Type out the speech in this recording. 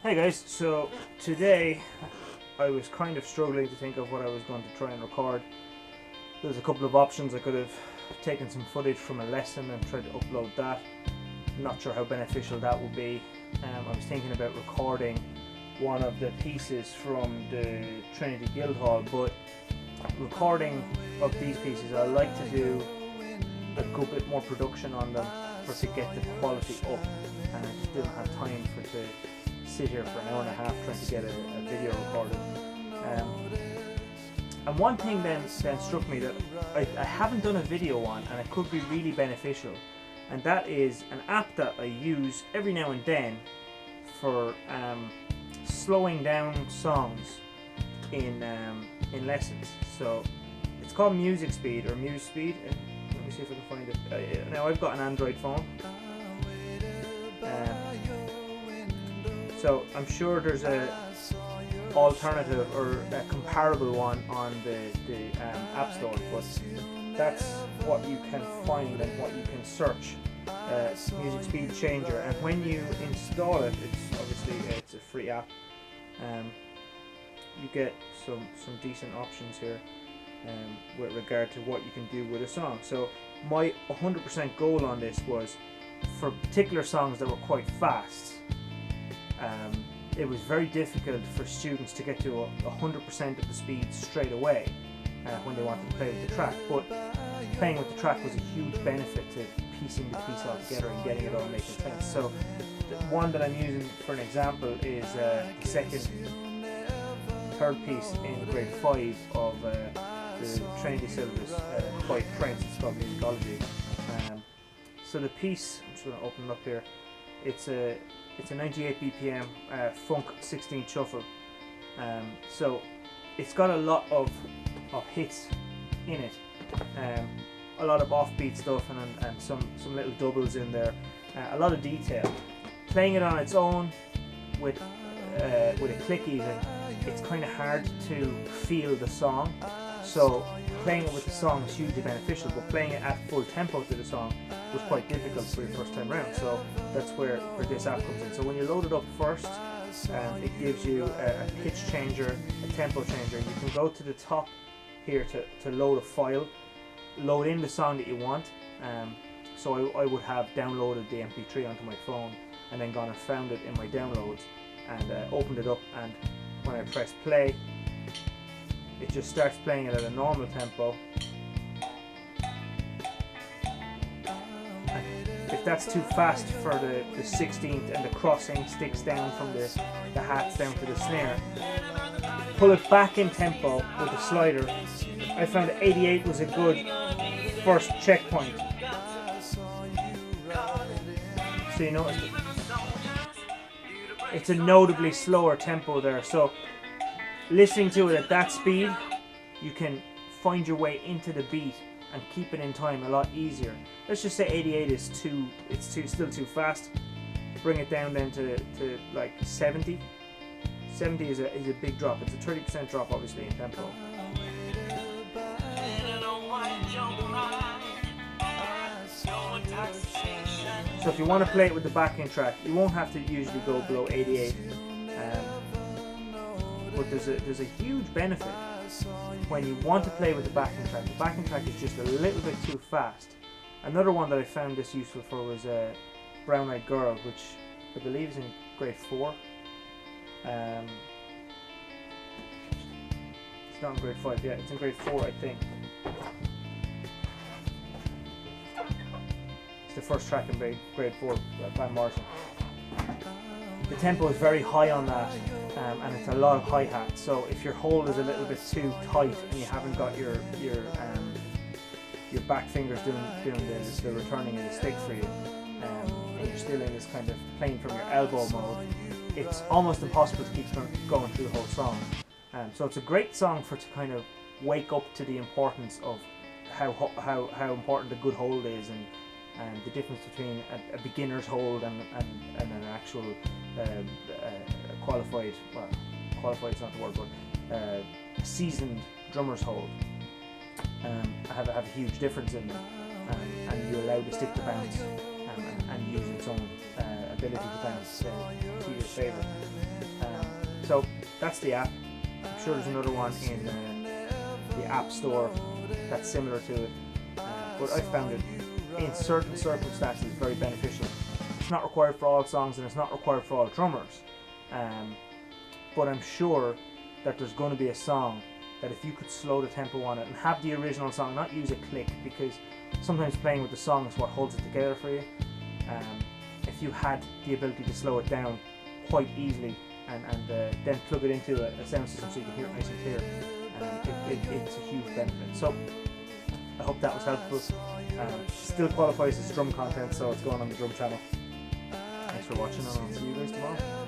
Hey guys, so today I was kind of struggling to think of what I was going to try and record. There's a couple of options. I could have taken some footage from a lesson and tried to upload that. I'm not sure how beneficial that would be. I was thinking about recording one of the pieces from the Trinity Guildhall, but recording of these pieces I like to do a good bit more production on them to get the quality up, and I just didn't have time to sit here for an hour and a half trying to get a video recorded. And one thing then struck me that I haven't done a video on, and it could be really beneficial, and that is an app that I use every now and then for slowing down songs in lessons. So it's called Music Speed or MuseSpeed. Let me see if I can find it. Now I've got an Android phone. So I'm sure there's a alternative or a comparable one on the App Store, but that's what you can find and what you can search. Music Speed Changer, and when you install it, it's a free app. You get some decent options here with regard to what you can do with a song. So my 100% goal on this was for particular songs that were quite fast. It was very difficult for students to get to 100% of the speed straight away when they wanted to play with the track, but playing with the track was a huge benefit to piecing the piece all together and getting it all making sense. So the one that I'm using for an example is the third piece in grade 5 of the Trinity syllabus by Prince. It's called Musicology. So the piece, I'm just going to open it up here. It's a 98 BPM funk 16 shuffle. So it's got a lot of hits in it. A lot of offbeat stuff and some little doubles in there. A lot of detail. Playing it on its own with a click even, it's kind of hard to feel the song. So playing it with the song is hugely beneficial, but playing it at full tempo to the song was quite difficult for your first time round. So that's where this app comes in. So when you load it up first, it gives you a pitch changer, a tempo changer. You can go to the top here to load a file, load in the song that you want. So I would have downloaded the MP3 onto my phone and then gone and found it in my downloads and opened it up, and when I press play, it just starts playing it at a normal tempo. And if that's too fast for the 16th and the crossing sticks down from the hats down to the snare, pull it back in tempo with the slider. I found 88 was a good first checkpoint. So you notice it's a notably slower tempo there. So listening to it at that speed, you can find your way into the beat and keep it in time a lot easier. Let's just say 88 is still too fast. Bring it down then to like 70. 70 is a big drop. It's a 30% drop obviously in tempo. So if you want to play it with the backing track, you won't have to usually go below 88. But there's a huge benefit when you want to play with the backing track. The backing track is just a little bit too fast. Another one that I found this useful for was Brown Eyed Girl, which I believe is in grade 4. It's not in grade 5 yet, it's in grade 4 I think. It's the first track in grade 4 by Van Morrison. The tempo is very high on that, and it's a lot of hi-hats. So if your hold is a little bit too tight and you haven't got your back fingers doing the returning and the sticks for you, and you're still in this kind of playing from your elbow mode, it's almost impossible to keep going through the whole song. So it's a great song to kind of wake up to the importance of how important a good hold is, and the difference between a beginner's hold and an actual qualified is not the word, but a seasoned drummer's hold. Have a huge difference in them, and you allow the stick to bounce and use its own ability to bounce to your favour. So that's the app. I'm sure there's another one in the App Store that's similar to it, but I found it in certain circumstances very beneficial. It's not required for all songs and it's not required for all drummers, but I'm sure that there's going to be a song that if you could slow the tempo on it and have the original song, not use a click, because sometimes playing with the song is what holds it together for you. If you had the ability to slow it down quite easily and then plug it into a sound system so you can hear it nice and clear, it's a huge benefit. So I hope that was helpful. Still qualifies as drum content, so it's going on the drum channel. Thanks for watching, and I'll see you guys tomorrow.